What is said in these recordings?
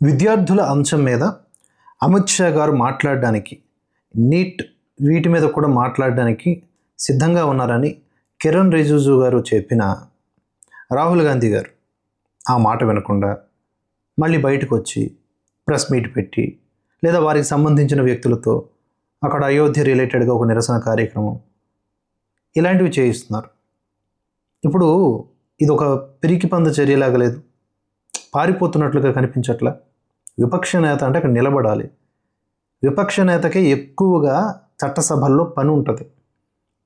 విద్యార్థుల అంశం మీద అమిత్ షా గారు మాట్లాడడానికి, నీట్ వీటి మీద కూడా మాట్లాడడానికి సిద్ధంగా ఉన్నారని కిరణ్ రిజిజు గారు చెప్పిన రాహుల్ గాంధీ గారు ఆ మాట వినకుండా మళ్ళీ బయటకు వచ్చి ప్రెస్ మీట్ పెట్టి లేదా వారికి సంబంధించిన వ్యక్తులతో అక్కడ అయోధ్య రిలేటెడ్గా ఒక నిరసన కార్యక్రమం ఇలాంటివి చేయిస్తున్నారు. ఇప్పుడు ఇది ఒక పిరికి పంద చర్యలాగా లేదు, పారిపోతున్నట్లుగా కనిపించట్లా. విపక్ష నేత అంటే అక్కడ నిలబడాలి. విపక్ష నేతకే ఎక్కువగా చట్టసభల్లో పని ఉంటుంది.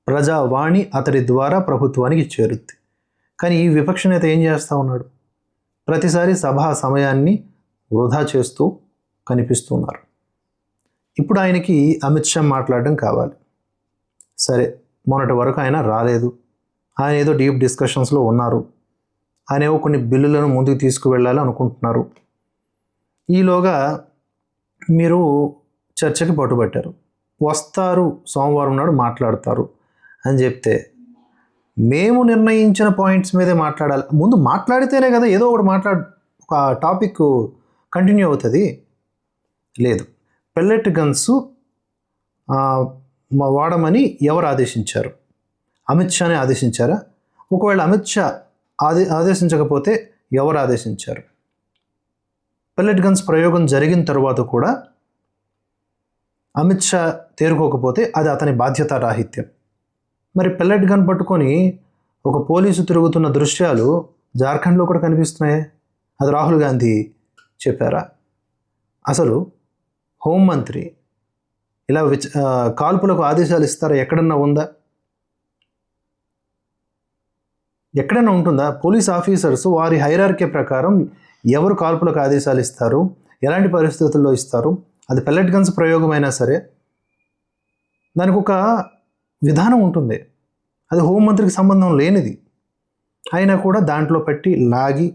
ప్రజావాణి అతడి ద్వారా ప్రభుత్వానికి చేరుద్ది. కానీ ఈ విపక్ష నేత ఏం చేస్తూ ఉన్నాడు? ప్రతిసారి సభా సమయాన్ని వృధా చేస్తూ కనిపిస్తున్నారు. ఇప్పుడు ఆయనకి అమిత్ షా మాట్లాడడం కావాలి. సరే, మొన్నటి వరకు ఆయన రాలేదు, ఆయన ఏదో డీప్ డిస్కషన్స్లో ఉన్నారు, ఆయన ఏవో కొన్ని బిల్లులను ముందుకు తీసుకువెళ్ళాలి అనుకుంటున్నారు. ఈలోగా మీరు చర్చకి పట్టుబట్టారు, వస్తారు సోమవారం నాడు మాట్లాడతారు అని చెప్తే మేము నిర్ణయించిన పాయింట్స్ మీదే మాట్లాడాలి. ముందు మాట్లాడితేనే కదా ఏదో ఒకటి ఒక టాపిక్ కంటిన్యూ అవుతుంది. లేదు, పెల్లెట్ గన్స్ వాడమని ఎవరు ఆదేశించారు? అమిత్ షానే ఆదేశించారా? ఒకవేళ అమిత్ షా ఆదేశించకపోతే ఎవరు ఆదేశించారు? పెల్లెట్ గన్స్ ప్రయోగం జరిగిన తర్వాత కూడా అమిత్ షా తేరుకోకపోతే అది అతని బాధ్యతారాహిత్యం. మరి పెల్లెట్ గన్ పట్టుకొని ఒక పోలీసు తిరుగుతున్న దృశ్యాలు జార్ఖండ్లో కూడా కనిపిస్తున్నాయి. అది రాహుల్ గాంధీ చెప్పారా? అసలు హోంమంత్రి ఇలా కాల్పులకు ఆదేశాలు ఇస్తారా? ఎక్కడన్నా ఉందా? ఎక్కడైనా ఉంటుందా? పోలీస్ ఆఫీసర్స్ వారి హైరార్కీ ప్రకారం ఎవరు కాల్పులకు ఆదేశాలు ఇస్తారు, ఎలాంటి పరిస్థితుల్లో ఇస్తారు, అది పెల్లెట్ గన్స్ ప్రయోగం అయినా సరే దానికి ఒక విధానం ఉంటుంది. అది హోంమంత్రికి సంబంధం లేనిది అయినా కూడా దాంట్లో పెట్టి లాగి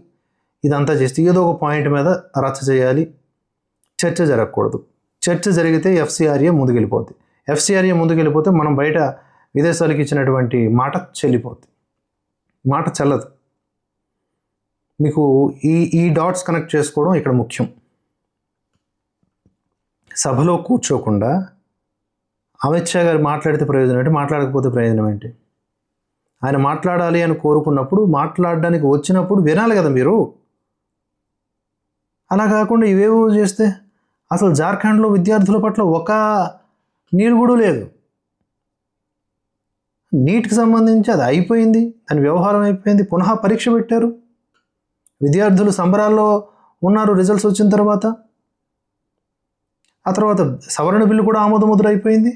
ఇదంతా చేస్తే ఏదో ఒక పాయింట్ మీద రచ్చ చేయాలి. చర్చ జరగకూడదు. చర్చ జరిగితే ఎఫ్సిఆర్ఏ ముందుకెళ్ళిపోద్ది. ఎఫ్సిఆర్ఏ ముందుకెళ్ళిపోతే మనం బయట విదేశాలకు ఇచ్చినటువంటి మాట చెల్లిపోద్ది, మాట చెల్లదు. మీకు ఈ డాట్స్ కనెక్ట్ చేసుకోవడం ఇక్కడ ముఖ్యం. సభలో కూర్చోకుండా అమిత్ షా గారు మాట్లాడితే ప్రయోజనం ఏంటి, మాట్లాడకపోతే ప్రయోజనం ఏంటి? ఆయన మాట్లాడాలి అని కోరుకున్నప్పుడు, మాట్లాడడానికి వచ్చినప్పుడు వినాలి కదా మీరు. అలా కాకుండా ఇవేవో చేస్తే అసలు జార్ఖండ్లో విద్యార్థుల పట్ల ఒక నీరుగుడు లేదు. నీట్కి సంబంధించి అది అయిపోయింది, దాని వ్యవహారం అయిపోయింది. పునః పరీక్ష పెట్టారు, విద్యార్థులు సంబరాల్లో ఉన్నారు రిజల్ట్స్ వచ్చిన తర్వాత. ఆ తర్వాత సవరణ బిల్లు కూడా ఆమోదముద్ర అయిపోయింది.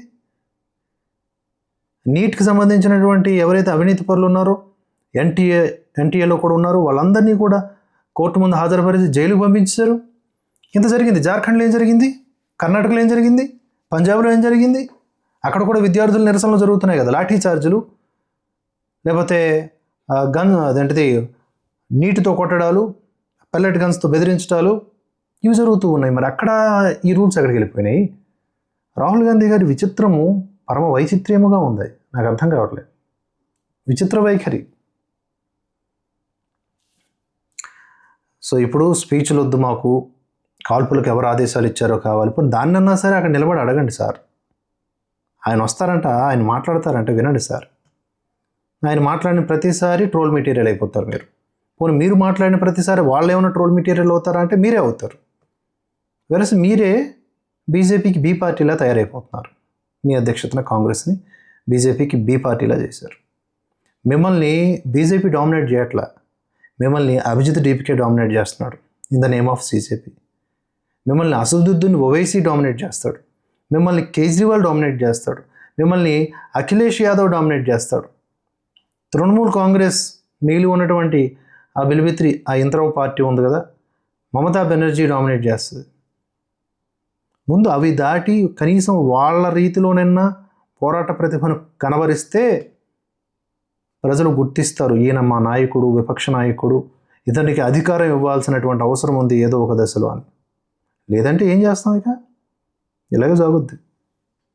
నీట్కి సంబంధించినటువంటి ఎవరైతే అవినీతి పరులు ఉన్నారో ఎన్టీఏలో కూడా ఉన్నారు, వాళ్ళందరినీ కూడా కోర్టు ముందు హాజరుపరిచి జైలుకు పంపించారు. ఇంత జరిగింది. జార్ఖండ్లో ఏం జరిగింది? కర్ణాటకలో ఏం జరిగింది? పంజాబ్లో ఏం జరిగింది? అక్కడ కూడా విద్యార్థుల నిరసనలు జరుగుతున్నాయి కదా, లాఠీ చార్జీలు, లేకపోతే అదేంటిది నీటితో కొట్టడాలు, పెల్లెట్ గన్స్తో బెదిరించడాలు, ఇవి జరుగుతూ ఉన్నాయి. మరి అక్కడ ఈ రూల్స్ ఎక్కడికి వెళ్ళిపోయినాయి? రాహుల్ గాంధీ గారి విచిత్రము పరమ వైచిత్ర్యముగా ఉంది. నాకు అర్థం కావట్లేదు. విచిత్ర వైఖరి. సో ఇప్పుడు స్పీచ్లు వద్దు మాకు, కాల్పులకు ఎవరు ఆదేశాలు ఇచ్చారో కావాలి. ఇప్పుడు దాన్నన్నా సరే అక్కడ నిలబడి అడగండి సార్. ఆయన వస్తారంట, ఆయన మాట్లాడతారంటే వినండి సార్. ఆయన మాట్లాడిన ప్రతిసారి ట్రోల్ మెటీరియల్ అయిపోతారు మీరు. పోనీ మీరు మాట్లాడిన ప్రతిసారి వాళ్ళు ఏమైనా ట్రోల్ మెటీరియల్ అవుతారా అంటే మీరే అవుతారు. వెరస్ మీరే బీజేపీకి బీ పార్టీలా తయారైపోతున్నారు. మీ అధ్యక్షతన కాంగ్రెస్ని బీజేపీకి బీ పార్టీలా చేశారు. మిమ్మల్ని బీజేపీ డామినేట్ చేయట్లా, మిమ్మల్ని అభిజిత్ డీపీకే డామినేట్ చేస్తున్నాడు in the name of CJP. మిమ్మల్ని అసదుద్దీన్ ఓవైసీ డామినేట్ చేస్తాడు, మిమ్మల్ని కేజ్రీవాల్ డామినేట్ చేస్తాడు, మిమ్మల్ని అఖిలేష్ యాదవ్ డామినేట్ చేస్తాడు. తృణమూల్ కాంగ్రెస్ మిగిలి ఉన్నటువంటి ఆ బిల్విత్రి ఆ ఇంతరవ పార్టీ ఉంది కదా, మమతా బెనర్జీ డామినేట్ చేస్తుంది. ముందు అవి దాటి కనీసం వాళ్ళ రీతిలోనైనా పోరాట ప్రతిభను కనబరిస్తే ప్రజలు గుర్తిస్తారు, ఈయన మా నాయకుడు, విపక్ష నాయకుడు, ఇతనికి అధికారం ఇవ్వాల్సినటువంటి అవసరం ఉంది ఏదో ఒక దశలో అని. లేదంటే ఏం చేస్తాం? ఇక ఇలాగే సాగుద్ది.